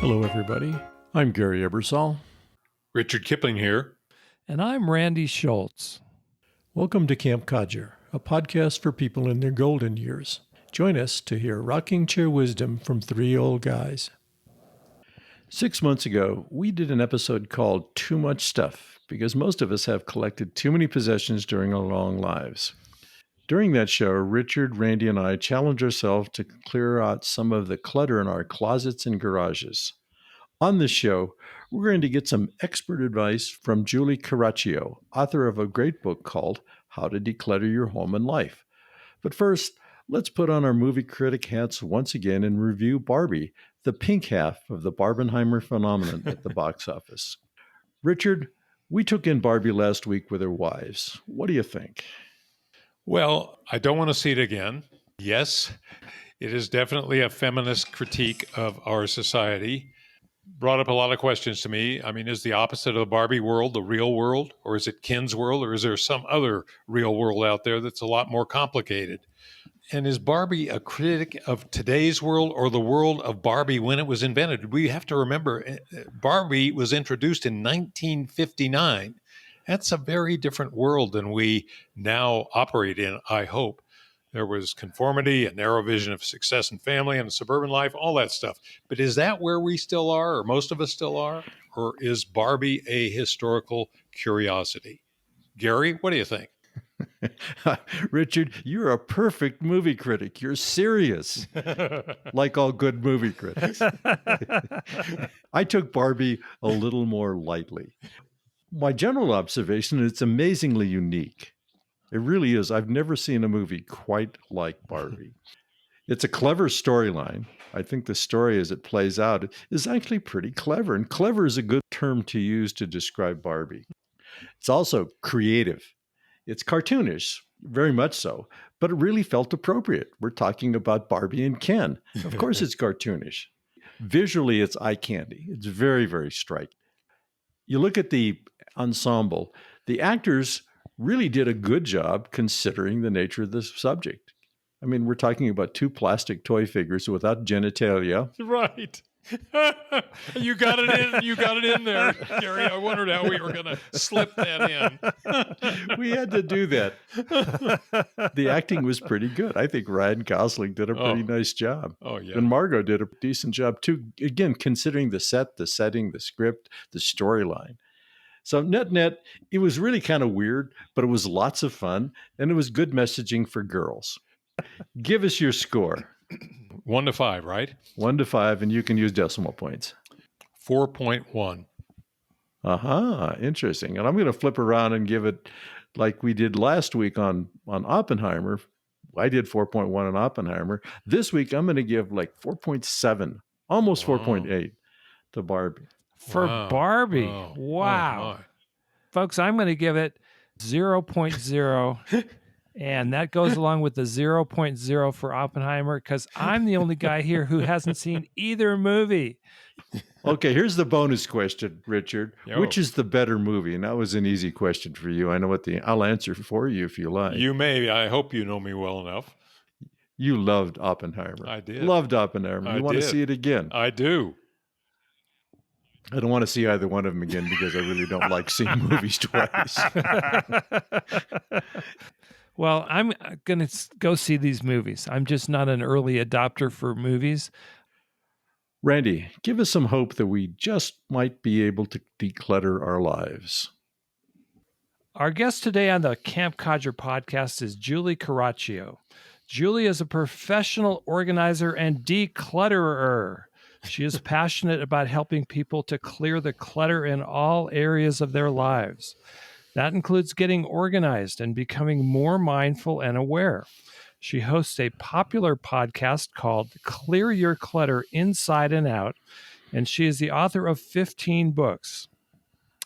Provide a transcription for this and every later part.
Hello, everybody. I'm Gary Ebersole. Richard Kipling here. And I'm Randy Schultz. Welcome to Camp Codger, a podcast for people in their golden years. Join us to hear rocking chair wisdom from three old guys. 6 months ago, we did an episode called Too Much Stuff, because most of us have collected too many possessions during our long lives. During that show, Richard, Randy, and I challenged ourselves to clear out some of the clutter in our closets and garages. On this show, we're going to get some expert advice from Julie Coraccio, author of a great book called How to Declutter Your Home and Life. But first, let's put on our movie critic hats once again and review Barbie, the pink half of the Barbenheimer phenomenon at the box office. Richard, we took in Barbie last week with our wives. What do you think? Well, I don't want to see it again. Yes, it is definitely a feminist critique of our society. Brought up a lot of questions to me. I mean, is the opposite of the Barbie world the real world? Or is it Ken's world? Or is there some other real world out there that's a lot more complicated? And is Barbie a critic of today's world or the world of Barbie when it was invented? We have to remember Barbie was introduced in 1959. That's a very different world than we now operate in, I hope. There was conformity, a narrow vision of success and family and suburban life, all that stuff. But is that where we still are, or most of us still are? Or is Barbie a historical curiosity? Gary, what do you think? Richard, you're a perfect movie critic. You're serious, like all good movie critics. I took Barbie a little more lightly. My general observation, it's amazingly unique. It really is. I've never seen a movie quite like Barbie. It's a clever storyline. I think the story as it plays out is actually pretty clever. And clever is a good term to use to describe Barbie. It's also creative. It's cartoonish, very much so, but it really felt appropriate. We're talking about Barbie and Ken. Of course it's cartoonish. Visually, it's eye candy. It's very, very striking. You look at the ensemble, the actors really did a good job considering the nature of the subject. I mean, we're talking about two plastic toy figures without genitalia. Right. You got it in. You got it in there, Gary. I wondered how we were going to slip that in. We had to do that. The acting was pretty good. I think Ryan Gosling did a pretty nice job. Oh, yeah. And Margot did a decent job too. Again, considering the set, the setting, the script, the storyline. So net, it was really kind of weird, but it was lots of fun, and it was good messaging for girls. Give us your score. 1 to 5, right? 1 to 5, and you can use decimal points. 4.1. Interesting. And I'm going to flip around and give it like we did last week on Oppenheimer. I did 4.1 on Oppenheimer. This week, I'm going to give like 4.7, almost 4.8 to Barbie. For Barbie. Wow. Folks, I'm going to give it 0.0. And that goes along with the 0.0 for Oppenheimer because I'm the only guy here who hasn't seen either movie. Okay, here's the bonus question, Richard. Yo. Which is the better movie? And that was an easy question for you. I know I'll answer for you if you like. You may. I hope you know me well enough. You loved Oppenheimer. I did. Loved Oppenheimer. You want to see it again? I do. I don't want to see either one of them again because I really don't like seeing movies twice. Well, I'm going to go see these movies. I'm just not an early adopter for movies. Randy, give us some hope that we just might be able to declutter our lives. Our guest today on the Camp Codger podcast is Julie Coraccio. Julie is a professional organizer and declutterer. She is passionate about helping people to clear the clutter in all areas of their lives. That includes getting organized and becoming more mindful and aware. She hosts a popular podcast called Clear Your Clutter Inside and Out, and she is the author of 15 books.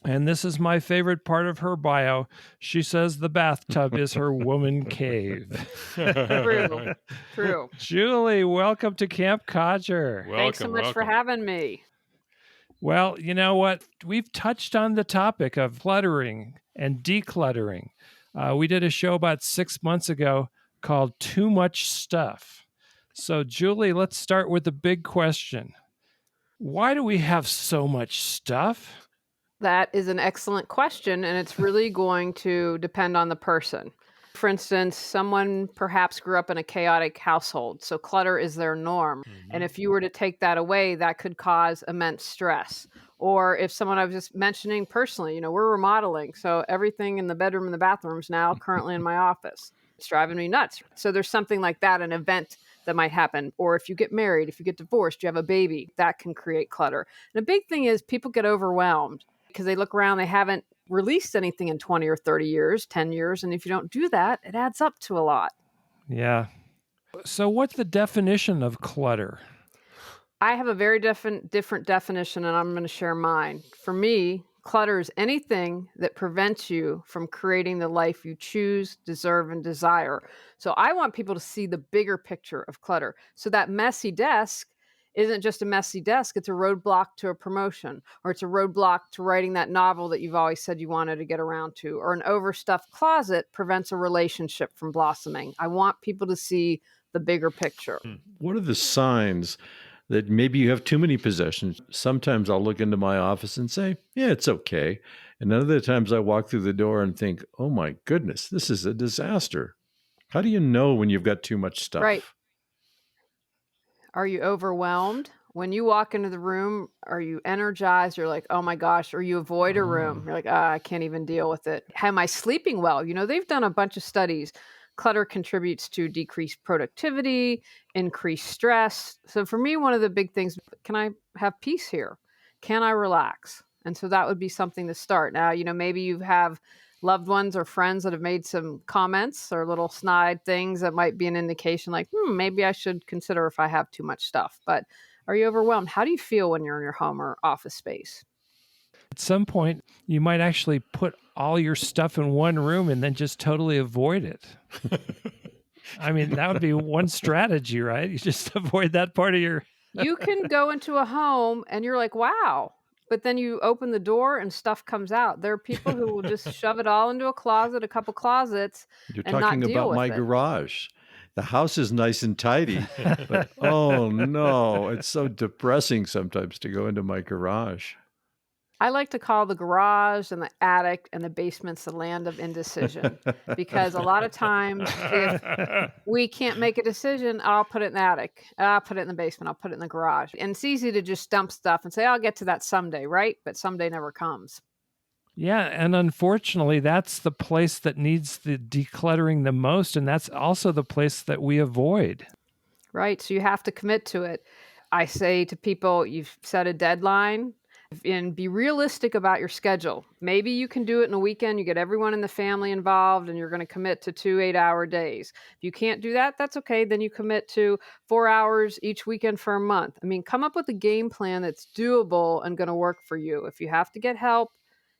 And this is my favorite part of her bio. She says the bathtub is her woman cave. True. Julie, welcome to Camp Codger. Thanks so much for having me. Well, you know what? We've touched on the topic of cluttering and decluttering. We did a show about 6 months ago called Too Much Stuff. So, Julie, let's start with the big question. Why do we have so much stuff? That is an excellent question, and it's really going to depend on the person. For instance, someone perhaps grew up in a chaotic household, so clutter is their norm. And if you were to take that away, that could cause immense stress. Or if someone I was just mentioning personally, we're remodeling, so everything in the bedroom and the bathroom is now currently in my office. It's driving me nuts. So there's something like that, an event that might happen. Or if you get married, if you get divorced, you have a baby, that can create clutter. And a big thing is people get overwhelmed because they look around, they haven't released anything in 20 or 30 years, 10 years. And if you don't do that, it adds up to a lot. Yeah. So what's the definition of clutter? I have a very different definition, and I'm going to share mine. For me, clutter is anything that prevents you from creating the life you choose, deserve, and desire. So I want people to see the bigger picture of clutter. So that messy desk isn't just a messy desk, it's a roadblock to a promotion, or it's a roadblock to writing that novel that you've always said you wanted to get around to, or an overstuffed closet prevents a relationship from blossoming. I want people to see the bigger picture. What are the signs that maybe you have too many possessions? Sometimes I'll look into my office and say, yeah, it's okay. And other times I walk through the door and think, oh my goodness, this is a disaster. How do you know when you've got too much stuff? Right. Are you overwhelmed? When you walk into the room, are you energized? You're like, oh my gosh, or you avoid a room. You're like, I can't even deal with it. Am I sleeping well? They've done a bunch of studies. Clutter contributes to decreased productivity, increased stress. So for me, one of the big things, can I have peace here? Can I relax? And so that would be something to start. Now, maybe you have loved ones or friends that have made some comments or little snide things that might be an indication like, maybe I should consider if I have too much stuff. But are you overwhelmed? How do you feel when you're in your home or office space? At some point, you might actually put all your stuff in one room and then just totally avoid it. I mean, that would be one strategy, right? You just avoid that part of your... You can go into a home and you're like, wow. But then you open the door and stuff comes out. There are people who will just shove it all into a closet, a couple closets, You're and talking not deal about with my it. garage. The house is nice and tidy, but oh no, it's so depressing sometimes to go into my garage. I like to call the garage and the attic and the basements the land of indecision, because a lot of times if we can't make a decision, I'll put it in the attic, I'll put it in the basement, I'll put it in the garage. And it's easy to just dump stuff and say, I'll get to that someday, right? But someday never comes. Yeah, and unfortunately, that's the place that needs the decluttering the most, and that's also the place that we avoid. Right, so you have to commit to it. I say to people, you've set a deadline and be realistic about your schedule. Maybe you can do it in a weekend. You get everyone in the family involved and you're going to commit to 2 8-hour days. If you can't do that, that's okay. Then you commit to 4 hours each weekend for a month. I mean, come up with a game plan that's doable and going to work for you. If you have to get help,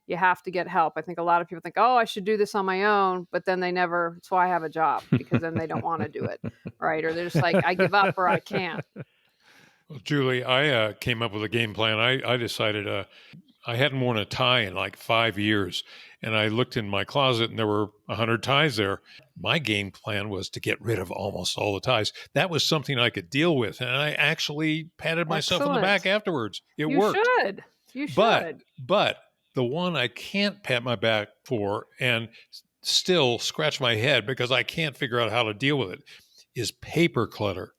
you have to get help. I think a lot of people think, oh, I should do this on my own, but then that's why I have a job, because then they don't want to do it, right? Or they're just like, I give up or I can't. Well, Julie, I came up with a game plan. I decided I hadn't worn a tie in like 5 years, and I looked in my closet, and there were 100 ties there. My game plan was to get rid of almost all the ties. That was something I could deal with, and I actually patted myself on the back afterwards. It worked. You should. But the one I can't pat my back for and still scratch my head because I can't figure out how to deal with it is paper clutter.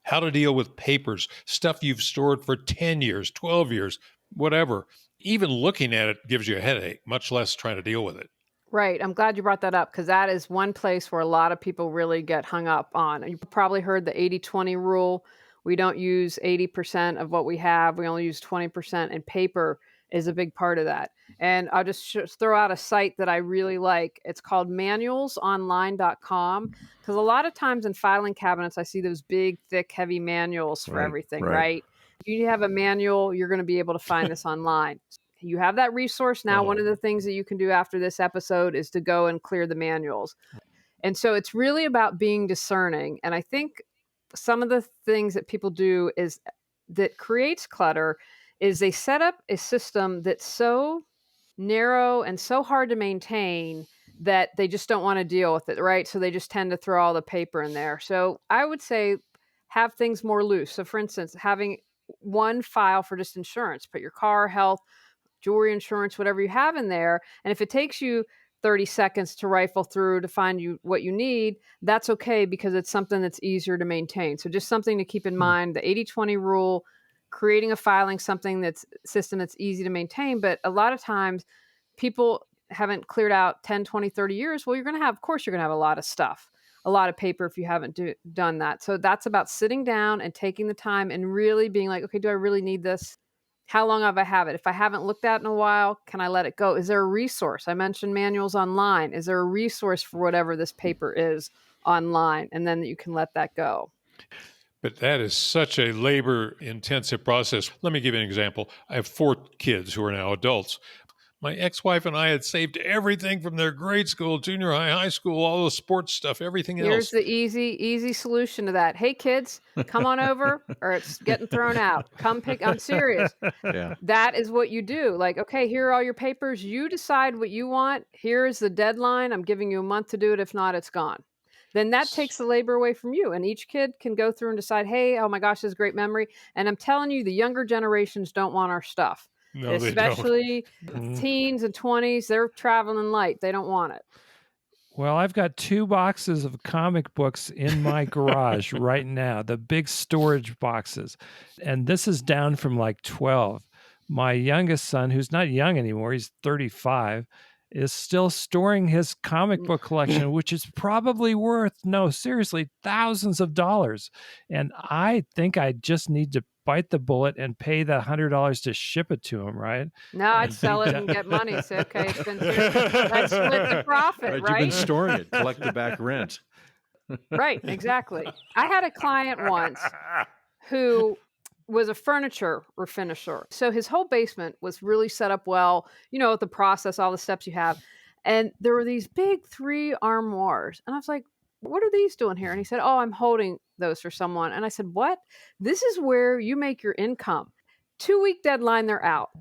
How to deal with papers, stuff you've stored for 10 years, 12 years, whatever. Even looking at it gives you a headache, much less trying to deal with it. Right. I'm glad you brought that up, because that is one place where a lot of people really get hung up on. You probably heard the 80-20 rule. We don't use 80% of what we have. We only use 20%, and paper is a big part of that. And I'll just throw out a site that I really like. It's called manualsonline.com, because a lot of times in filing cabinets, I see those big, thick, heavy manuals for everything, right? If you have a manual, you're going to be able to find this online. You have that resource now. One of the things that you can do after this episode is to go and clear the manuals. And so it's really about being discerning. And I think some of the things that people do is that creates clutter is they set up a system that's so narrow and so hard to maintain that they just don't want to deal with it, right? So they just tend to throw all the paper in there. So I would say have things more loose. So for instance, having one file for just insurance. Put your car, health, jewelry insurance, whatever you have in there. And if it takes you 30 seconds to rifle through to find you what you need, that's okay, because it's something that's easier to maintain. So just something to keep in mind, the 80-20 rule, creating a filing something that's system that's easy to maintain. But a lot of times people haven't cleared out 10, 20, 30 years. Well, of course, you're going to have a lot of stuff, a lot of paper if you haven't done that. So that's about sitting down and taking the time and really being like, okay, do I really need this? How long have I had it? If I haven't looked at it in a while, can I let it go? Is there a resource? I mentioned manuals online. Is there a resource for whatever this paper is online? And then you can let that go. But that is such a labor-intensive process. Let me give you an example. I have 4 kids who are now adults. My ex-wife and I had saved everything from their grade school, junior high, high school, all the sports stuff, everything else. Here's the easy solution to that. Hey, kids, come on over, or it's getting thrown out. Come pick. I'm serious. Yeah. That is what you do. Like, okay, here are all your papers. You decide what you want. Here's the deadline. I'm giving you a month to do it. If not, it's gone. Then that takes the labor away from you. And each kid can go through and decide, hey, oh my gosh, this is great memory. And I'm telling you, the younger generations don't want our stuff. No, Especially they don't. teens and 20s. They're traveling light. They don't want it. Well, I've got 2 boxes of comic books in my garage right now, the big storage boxes. And this is down from like 12. My youngest son, who's not young anymore, he's 35, is still storing his comic book collection, which is probably worth, no, seriously, thousands of dollars. And I think I just need to bite the bullet and pay the $100 to ship it to him, right? No, I'd sell it and get money. Say, okay, it's been let's split the profit, You've been right? storing it, collect the back rent. Right, exactly. I had a client once who was a furniture refinisher. So his whole basement was really set up well, with the process, all the steps you have. And there were these big 3 armoires. And I was like, what are these doing here? And he said, oh, I'm holding those for someone. And I said, what? This is where you make your income. 2-week deadline, they're out.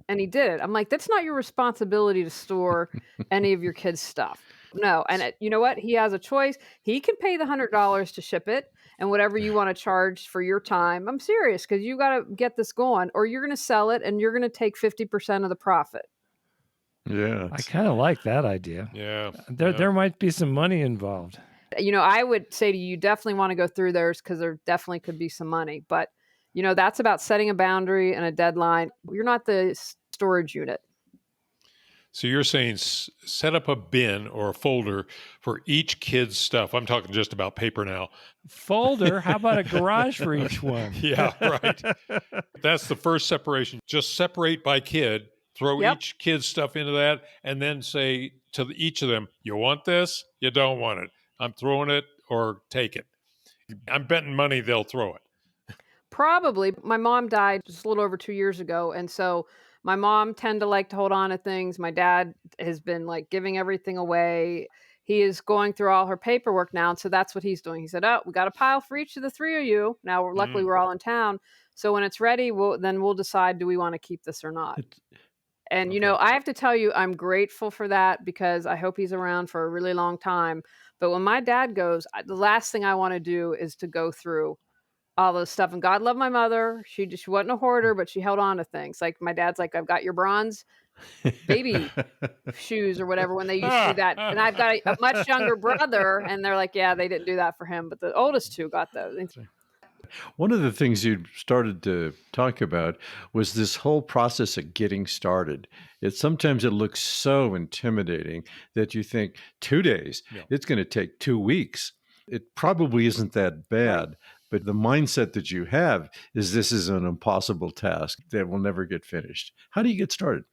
And he did it. I'm like, that's not your responsibility to store any of your kids' stuff. No. And you know what? He has a choice. He can pay the $100 to ship it and whatever you want to charge for your time. I'm serious, because you got to get this going, or you're going to sell it and you're going to take 50% of the profit. Yeah. I kind of like that idea. Yeah. There might be some money involved. I would say to you, definitely want to go through theirs, because there definitely could be some money. But, that's about setting a boundary and a deadline. You're not the storage unit. So you're saying set up a bin or a folder for each kid's stuff. I'm talking just about paper now. Folder? How about a garage for each one? Yeah, right. That's the first separation. Just separate by kid, throw each kid's stuff into that, and then say to each of them, you want this? You don't want it. I'm throwing it, or take it. I'm betting money they'll throw it. Probably. My mom died just a little over 2 years ago. And so my mom tend to like to hold on to things. My dad has been like giving everything away. He is going through all her paperwork now. And so that's what he's doing. He said, oh, we got a pile for each of the 3 of you. Now, luckily, we're all in town. So when it's ready, we'll decide, do we want to keep this or not? And, I have to tell you, I'm grateful for that, because I hope he's around for a really long time. But when my dad goes, the last thing I want to do is to go through all this stuff. And God love my mother. She wasn't a hoarder, but she held on to things. Like my dad's like, I've got your bronze baby shoes or whatever, when they used to do that. And I've got a much younger brother, and they're like, yeah, they didn't do that for him. But the oldest 2 got those. One of the things you started to talk about was this whole process of getting started. Sometimes it looks so intimidating that you think 2 days, it's going to take 2 weeks. It probably isn't that bad. But the mindset that you have is this is an impossible task that will never get finished. How do you get started?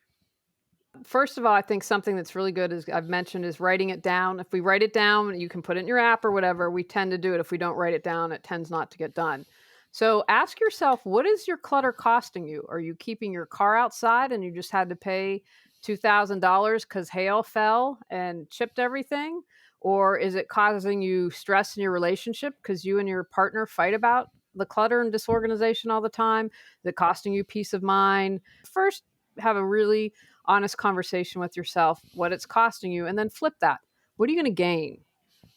First of all, I think something that's really good, as I've mentioned, is writing it down. If we write it down, you can put it in your app or whatever. We tend to do it. If we don't write it down, it tends not to get done. So ask yourself, what is your clutter costing you? Are you keeping your car outside and you just had to pay $2,000 because hail fell and chipped everything? Or is it causing you stress in your relationship because you and your partner fight about the clutter and disorganization all the time? Is it costing you peace of mind? First, have a really honest conversation with yourself, what it's costing you, and then flip that. What are you going to gain?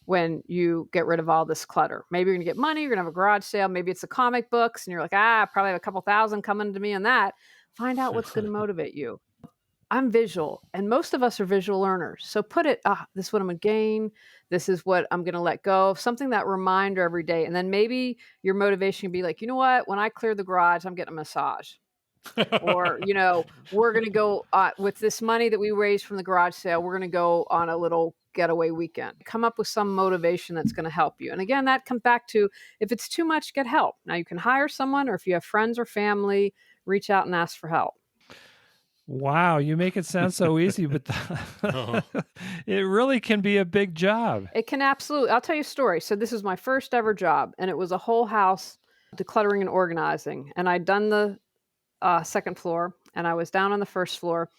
when you get rid of all this clutter. Maybe you're going to get money, you're going to have a garage sale, maybe it's the comic books, and you're like, I probably have a couple thousand coming to me on that. Find out what's going to motivate you. I'm visual, and most of us are visual learners. So put it, this is what I'm going to gain. This is what I'm going to let go of. Something, that reminder every day. And then maybe your motivation can be like, you know what? When I clear the garage, I'm getting a massage. Or, we're going to go with this money that we raised from the garage sale, we're going to go on a little getaway weekend. Come up with some motivation that's going to help you. And again, that comes back to, if it's too much, get help. Now you can hire someone, or if you have friends or family, reach out and ask for help. Wow, you make it sound so easy, but it really can be a big job. It can absolutely. I'll tell you a story. So this was my first ever job, and it was a whole house decluttering and organizing. And I'd done the second floor, and I was down on the first floor,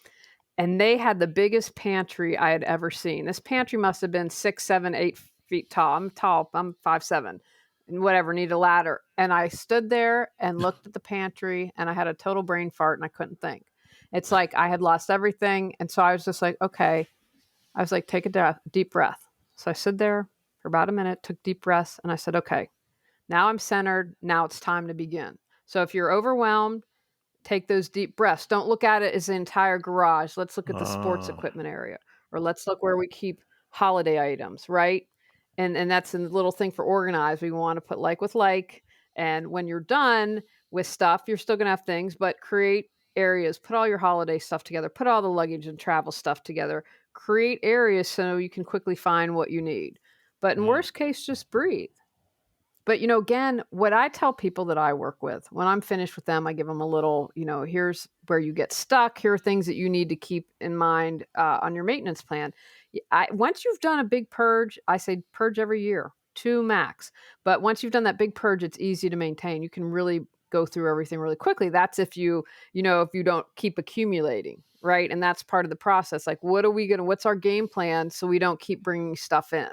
and they had the biggest pantry I had ever seen. This pantry must have been 6, 7, 8 feet tall. I'm tall. I'm 5'7", and whatever, need a ladder. And I stood there and looked at the pantry, and I had a total brain fart, and I couldn't think. It's like I had lost everything. And so I was just like, okay. I was like, take a deep breath. So I stood there for about a minute, took deep breaths, and I said, okay, now I'm centered. Now it's time to begin. So if you're overwhelmed, take those deep breaths. Don't look at it as the entire garage. Let's look at the sports equipment area, or let's look where we keep holiday items, right? And that's a little thing for organized. We want to put like with like. And when you're done with stuff, you're still going to have things, but create areas, put all your holiday stuff together, put all the luggage and travel stuff together, create areas so you can quickly find what you need. But in worst case, just breathe. But, again, what I tell people that I work with, when I'm finished with them, I give them a little, here's where you get stuck. Here are things that you need to keep in mind on your maintenance plan. Once you've done a big purge, I say purge every year, 2 max. But once you've done that big purge, it's easy to maintain. You can really go through everything really quickly. That's if you don't keep accumulating, right? And that's part of the process. Like, what's our game plan so we don't keep bringing stuff in?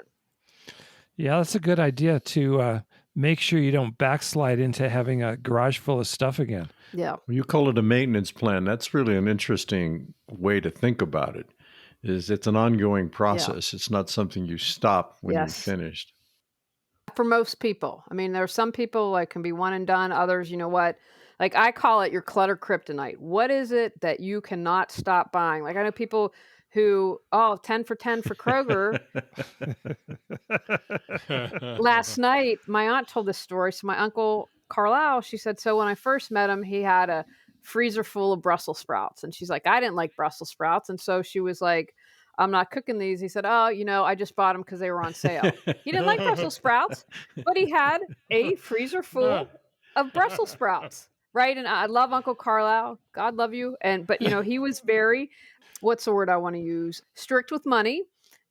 Yeah, that's a good idea to make sure you don't backslide into having a garage full of stuff again. Yeah. When you call it a maintenance plan, that's really an interesting way to think about it. It's an ongoing process. Yeah. It's not something you stop when you're finished. For most people. I mean, there are some people like can be one and done. Others, like I call it your clutter kryptonite. What is it that you cannot stop buying? Like I know people who, 10 for 10 for Kroger. Last night, my aunt told this story. So my uncle Carlisle, she said, so when I first met him, he had a freezer full of Brussels sprouts. And she's like, I didn't like Brussels sprouts. And so she was like, I'm not cooking these. He said, I just bought them because they were on sale. He didn't like Brussels sprouts, but he had a freezer full of Brussels sprouts, right? And I love Uncle Carlisle. God love you. But he was very, what's the word I want to use? Strict with money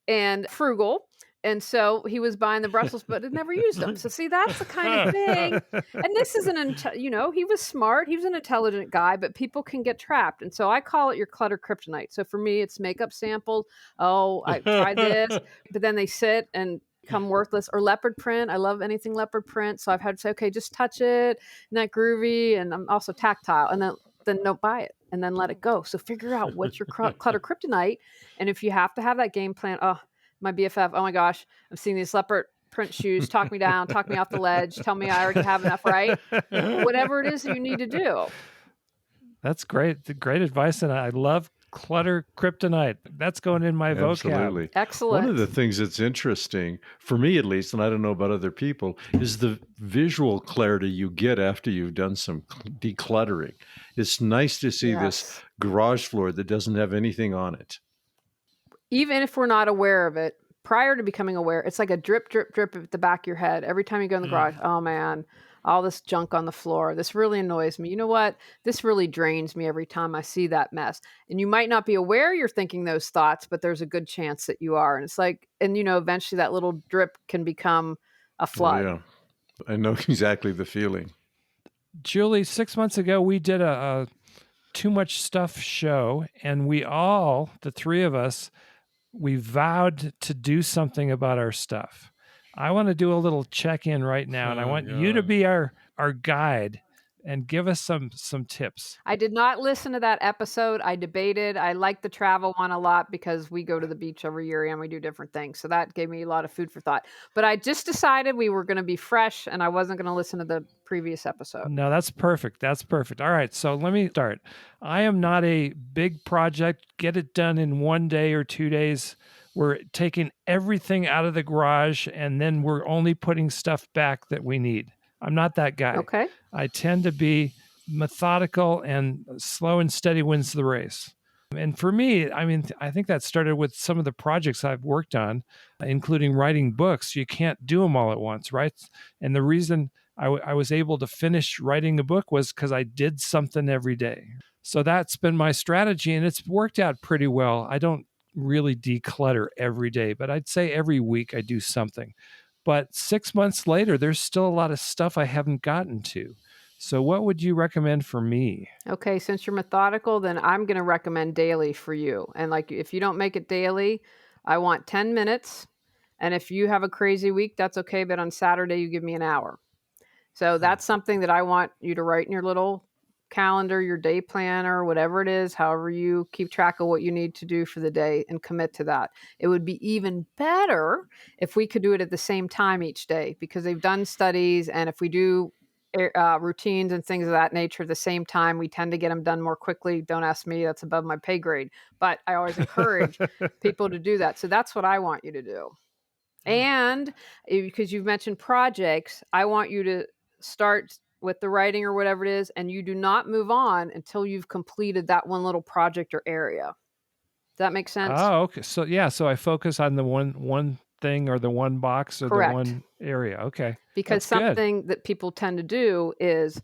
and frugal. And so he was buying the Brussels, but had never used them. So see, that's the kind of thing. And this is he was smart. He was an intelligent guy, but people can get trapped. And so I call it your clutter kryptonite. So for me, it's makeup samples. Oh, I tried this, but then they sit and become worthless. Or leopard print. I love anything leopard print. So I've had to say, okay, just touch it. And that groovy. And I'm also tactile. And then don't buy it and then let it go. So figure out what's your clutter kryptonite. And if you have to have that game plan, my BFF, oh my gosh, I'm seeing these leopard print shoes. Talk me down, talk me off the ledge. Tell me I already have enough, right? Whatever it is that you need to do. That's great. Great advice. And I love clutter kryptonite. That's going in my vocab. Excellent. One of the things that's interesting, for me at least, and I don't know about other people, is the visual clarity you get after you've done some decluttering. It's nice to see this garage floor that doesn't have anything on it. Even if we're not aware of it, prior to becoming aware, it's like a drip, drip, drip at the back of your head. Every time you go in the garage, oh man, all this junk on the floor. This really annoys me. You know what? This really drains me every time I see that mess. And you might not be aware you're thinking those thoughts, but there's a good chance that you are. And it's like, and eventually that little drip can become a flood. Yeah, I know exactly the feeling. Julie, 6 months ago, we did a Too Much Stuff show, and the 3 of us, we vowed to do something about our stuff. I want to do a little check-in right now, and I want you to be our guide and give us some tips. I did not listen to that episode. I debated. I like the travel one a lot because we go to the beach every year and we do different things. So that gave me a lot of food for thought. But I just decided we were going to be fresh and I wasn't going to listen to the previous episode. No, that's perfect. That's perfect. All right, so let me start. I am not a big project, get it done in 1 day or 2 days. We're taking everything out of the garage and then we're only putting stuff back that we need. I'm not that guy. Okay. I tend to be methodical, and slow and steady wins the race. And for me, I mean, I think that started with some of the projects I've worked on, including writing books. You can't do them all at once, right? And the reason I was able to finish writing a book was because I did something every day. So that's been my strategy, and it's worked out pretty well. I don't really declutter every day, but I'd say every week I do something. But 6 months later, there's still a lot of stuff I haven't gotten to. So what would you recommend for me? Okay, since you're methodical, then I'm going to recommend daily for you. And like if you don't make it daily, I want 10 minutes. And if you have a crazy week, that's okay. But on Saturday, you give me an hour. So that's something that I want you to write in your little calendar, your day planner, whatever it is, however you keep track of what you need to do for the day and commit to that. It would be even better if we could do it at the same time each day because they've done studies. And if we do routines and things of that nature at the same time, we tend to get them done more quickly. Don't ask me, that's above my pay grade. But I always encourage people to do that. So that's what I want you to do. And because you've mentioned projects, I want you to start with the writing or whatever it is, and you do not move on until you've completed that one little project or area. Does that make sense? Oh, okay. So yeah, so I focus on the one thing or the one box or Correct. the one area. Okay. Because That's good. something that people tend to do is,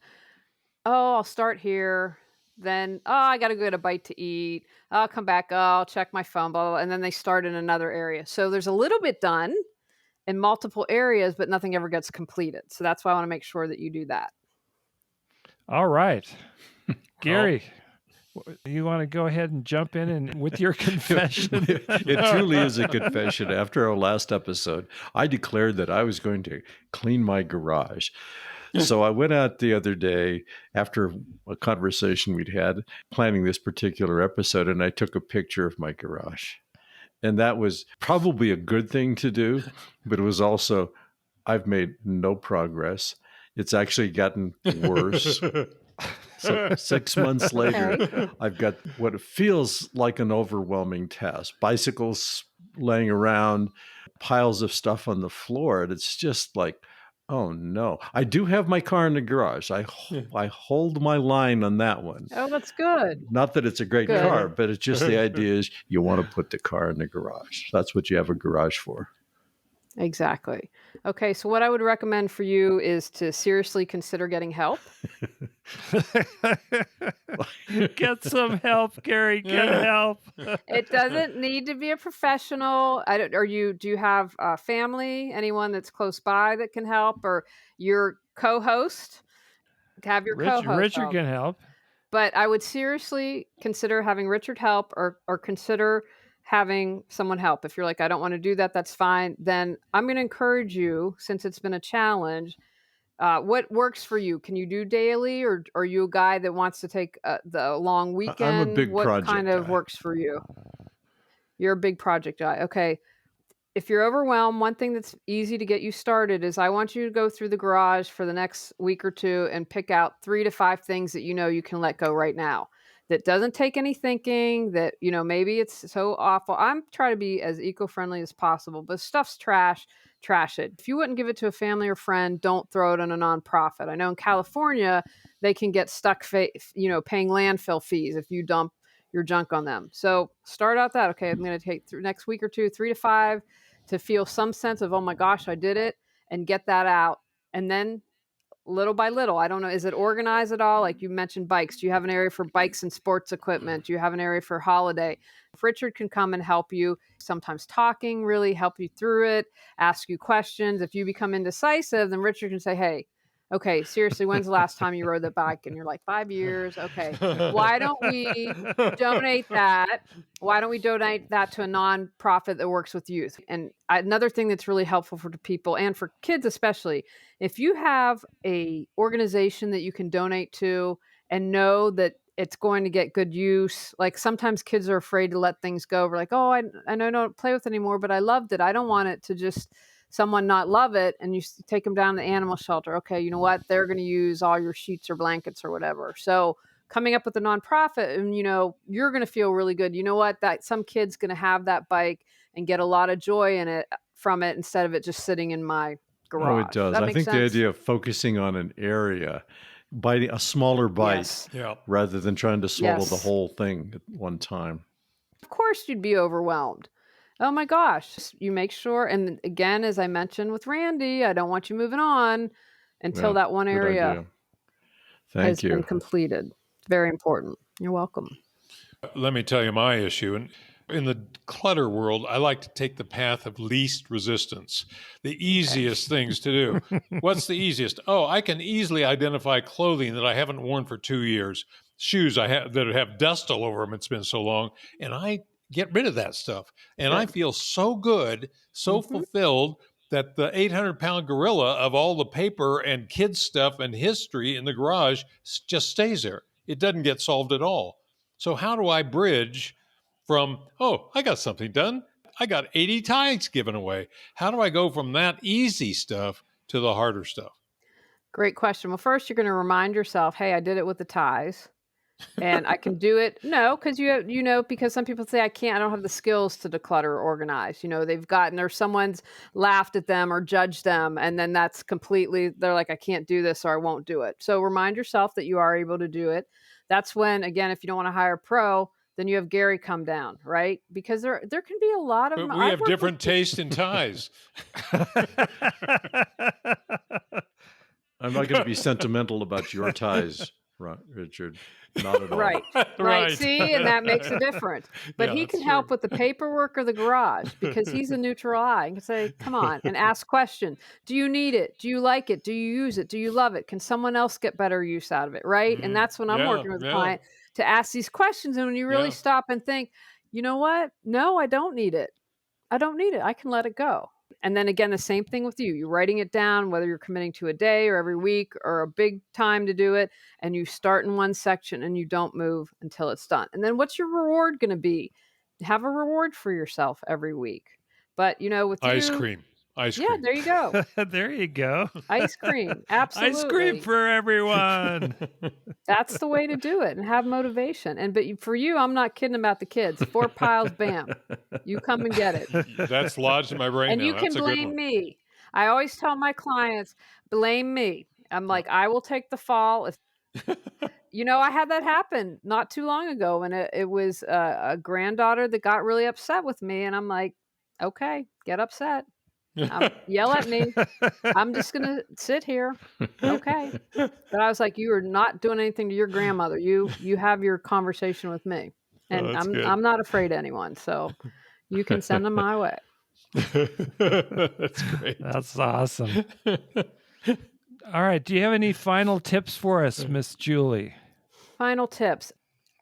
oh, I'll start here. Then, oh, I got to go get a bite to eat. I'll come back. Oh, I'll check my phone, blah, blah, blah. And then they start in another area. So there's a little bit done in multiple areas, but nothing ever gets completed. So that's why I want to make sure that you do that. All right. Gary, you want to go ahead and jump in and with your confession? It truly is a confession. After our last episode, I declared that I was going to clean my garage. So I went out the other day after a conversation we'd had planning this particular episode, and I took a picture of my garage. And that was probably a good thing to do, but it was also, I've made no progress. It's actually gotten worse. So 6 months later, Okay. I've got what feels like an overwhelming task. Bicycles laying around, piles of stuff on the floor. And it's just like, oh no. I do have my car in the garage. I hold my line on that one. Oh, that's good. Not that it's a great Good. car, but it's just the idea is you want to put the car in the garage. That's what you have a garage for. Exactly. Okay, so what I would recommend for you is to seriously consider getting help. Get some help, Gary. Get help. It doesn't need to be a professional. Do you have family, anyone that's close by that can help, or your co-host? Have your co-host Richard help. can help. But I would seriously consider having Richard help or consider having someone help. If you're like, I don't want to do that, that's fine. Then I'm going to encourage you, since it's been a challenge, what works for you? Can you do daily, or are you a guy that wants to take the long weekend? I'm a big what project kind of guy. works for you? You're a big project guy. Okay. If you're overwhelmed, one thing that's easy to get you started is I want you to go through the garage for the next week or two and pick out 3 to 5 things that you know you can let go right now. That doesn't take any thinking, that, maybe it's so awful. I'm trying to be as eco-friendly as possible, but stuff's trash it. If you wouldn't give it to a family or friend, don't throw it in a nonprofit. I know in California, they can get stuck, paying landfill fees if you dump your junk on them. So start out that, okay, I'm going to take through next week or two, 3 to 5 to feel some sense of, oh my gosh, I did it, and get that out. And then little by little, I don't know, is it organized at all? Like you mentioned bikes. Do you have an area for bikes and sports equipment? Do you have an area for holiday? If Richard can come and help you, sometimes talking really help you through it, ask you questions. If you become indecisive, then Richard can say, hey, Okay, seriously, when's the last time you rode the bike? And you're like, 5 years. Okay. Why don't we donate that? Why don't we donate that to a nonprofit that works with youth? And another thing that's really helpful for people and for kids especially, if you have a organization that you can donate to and know that it's going to get good use. Like sometimes kids are afraid to let things go. We're like, oh, I know I don't play with it anymore, but I loved it. I don't want it to just someone not love it. And you take them down to the animal shelter. Okay, you know what? They're going to use all your sheets or blankets or whatever. So coming up with a nonprofit and, you're going to feel really good. You know what? That some kid's going to have that bike and get a lot of joy in it from it instead of it just sitting in my garage. Oh, it does. That I makes think the sense? idea of focusing on an area, biting a smaller bite, Yes. Yeah. rather than trying to swallow the Yes. whole thing at one time. Of course you'd be overwhelmed. Oh my gosh. You make sure. And again, as I mentioned with Randy, I don't want you moving on until Yeah, that one good area idea. has Thank been you. completed. It's very important. You're welcome. Let me tell you my issue. And in the clutter world, I like to take the path of least resistance, the easiest things to do. What's the easiest? Oh, I can easily identify clothing that I haven't worn for 2 years, shoes that have dust all over them. It's been so long, and I get rid of that stuff. And I feel so good, so fulfilled that the 800-pound gorilla of all the paper and kids stuff and history in the garage just stays there. It doesn't get solved at all. So how do I bridge from, oh, I got something done. I got 80 ties given away. How do I go from that easy stuff to the harder stuff? Great question. Well, first you're going to remind yourself, hey, I did it with the ties. And I can do it. No, because because some people say I can't, I don't have the skills to declutter or organize. Someone's laughed at them or judged them. And then that's they're like, I can't do this or I won't do it. So remind yourself that you are able to do it. That's when, again, if you don't want to hire a pro, then you have Gary come down, right? Because there can be a lot of. But we have different taste in ties. I'm not going to be sentimental about your ties, Richard. Not at all. Right. Right. See, and that makes a difference. But Yeah, he that's can help true. with the paperwork or the garage because he's a neutral eye. He can say, come on, and ask questions. Do you need it? Do you like it? Do you use it? Do you love it? Can someone else get better use out of it? Right. And that's when I'm working with a client to ask these questions. And when you really stop and think, you know what? No, I don't need it. I don't need it. I can let it go. And then again, the same thing with you. You're writing it down, whether you're committing to a day or every week or a big time to do it. And you start in one section and you don't move until it's done. And then what's your reward going to be? Have a reward for yourself every week. But, with Ice you, cream. Ice yeah, cream. there you go. There you go. Ice cream. Absolutely. Ice cream for everyone. That's the way to do it and have motivation. But for you, I'm not kidding about the kids. 4 piles, bam. You come and get it. That's lodged in my brain And now. you can That's a good blame one. me. I always tell my clients, blame me. I'm like, I will take the fall. I had that happen not too long ago. And it was a granddaughter that got really upset with me. And I'm like, okay, get upset. Yell at me. I'm just going to sit here. Okay. But I was like, you are not doing anything to your grandmother. You have your conversation with me. And that's good. I'm not afraid of anyone. So you can send them my way. That's great. That's awesome. All right. Do you have any final tips for us, Miss Julie? Final tips.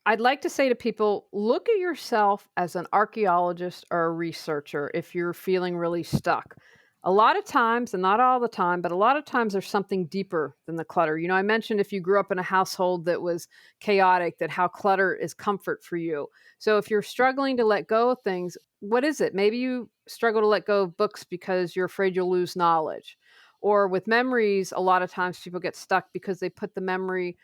I'd like to say to people, look at yourself as an archaeologist or a researcher if you're feeling really stuck. A lot of times, and not all the time, but a lot of times there's something deeper than the clutter. I mentioned if you grew up in a household that was chaotic, that how clutter is comfort for you. So if you're struggling to let go of things, what is it? Maybe you struggle to let go of books because you're afraid you'll lose knowledge. Or with memories, a lot of times people get stuck because they put the memory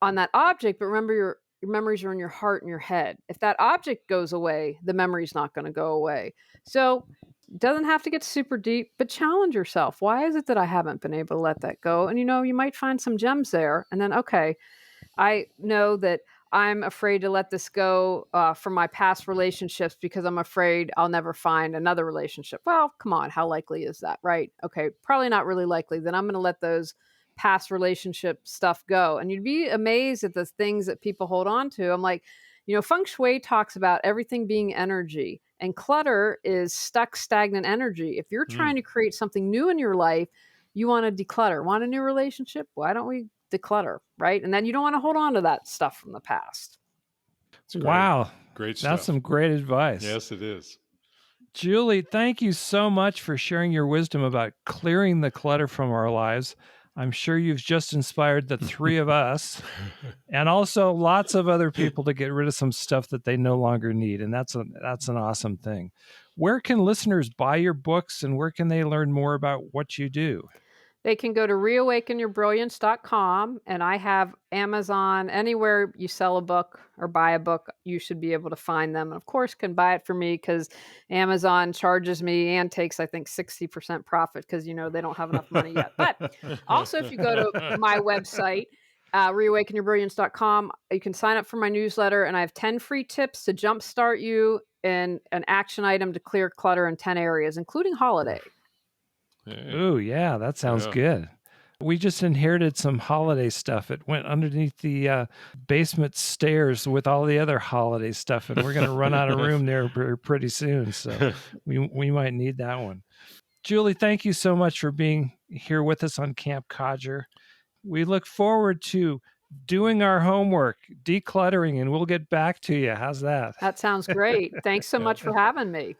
on that object, but remember your memories are in your heart and your head. If that object goes away, the memory's not going to go away. So it doesn't have to get super deep, but challenge yourself. Why is it that I haven't been able to let that go? And you might find some gems there. And then, okay, I know that I'm afraid to let this go from my past relationships because I'm afraid I'll never find another relationship. Well, come on, how likely is that, right? Okay, probably not really likely. Then I'm going to let those past relationship stuff go. And you'd be amazed at the things that people hold on to. I'm like, Feng Shui talks about everything being energy, and clutter is stuck, stagnant energy. If you're trying to create something new in your life, you want to declutter. Want a new relationship? Why don't we declutter, right? And then you don't want to hold on to that stuff from the past. Wow. Great stuff. That's some great advice. Yes, it is. Julie, thank you so much for sharing your wisdom about clearing the clutter from our lives. I'm sure you've just inspired the three of us and also lots of other people to get rid of some stuff that they no longer need. And that's an awesome thing. Where can listeners buy your books and where can they learn more about what you do? They can go to reawakenyourbrilliance.com, and I have Amazon. Anywhere you sell a book or buy a book, you should be able to find them. And of course, can buy it for me because Amazon charges me and takes, I think, 60% profit because, they don't have enough money yet. But also, if you go to my website, reawakenyourbrilliance.com, you can sign up for my newsletter, and I have 10 free tips to jumpstart you and an action item to clear clutter in 10 areas, including holiday. Ooh, yeah, that sounds good. We just inherited some holiday stuff. It went underneath the basement stairs with all the other holiday stuff, and we're going to run out of room there pretty soon. So we might need that one. Julie, thank you so much for being here with us on Camp Codger. We look forward to doing our homework, decluttering, and we'll get back to you. How's that? That sounds great. Thanks so much for having me.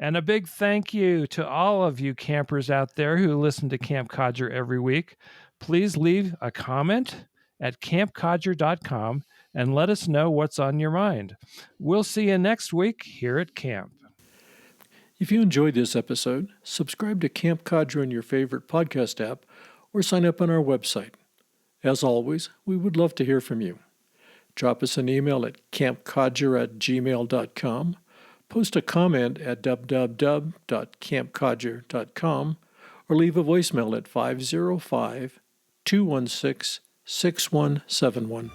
And a big thank you to all of you campers out there who listen to Camp Codger every week. Please leave a comment at campcodger.com and let us know what's on your mind. We'll see you next week here at camp. If you enjoyed this episode, subscribe to Camp Codger in your favorite podcast app or sign up on our website. As always, we would love to hear from you. Drop us an email at campcodger@gmail.com. Post a comment at www.campcodger.com or leave a voicemail at 505-216-6171.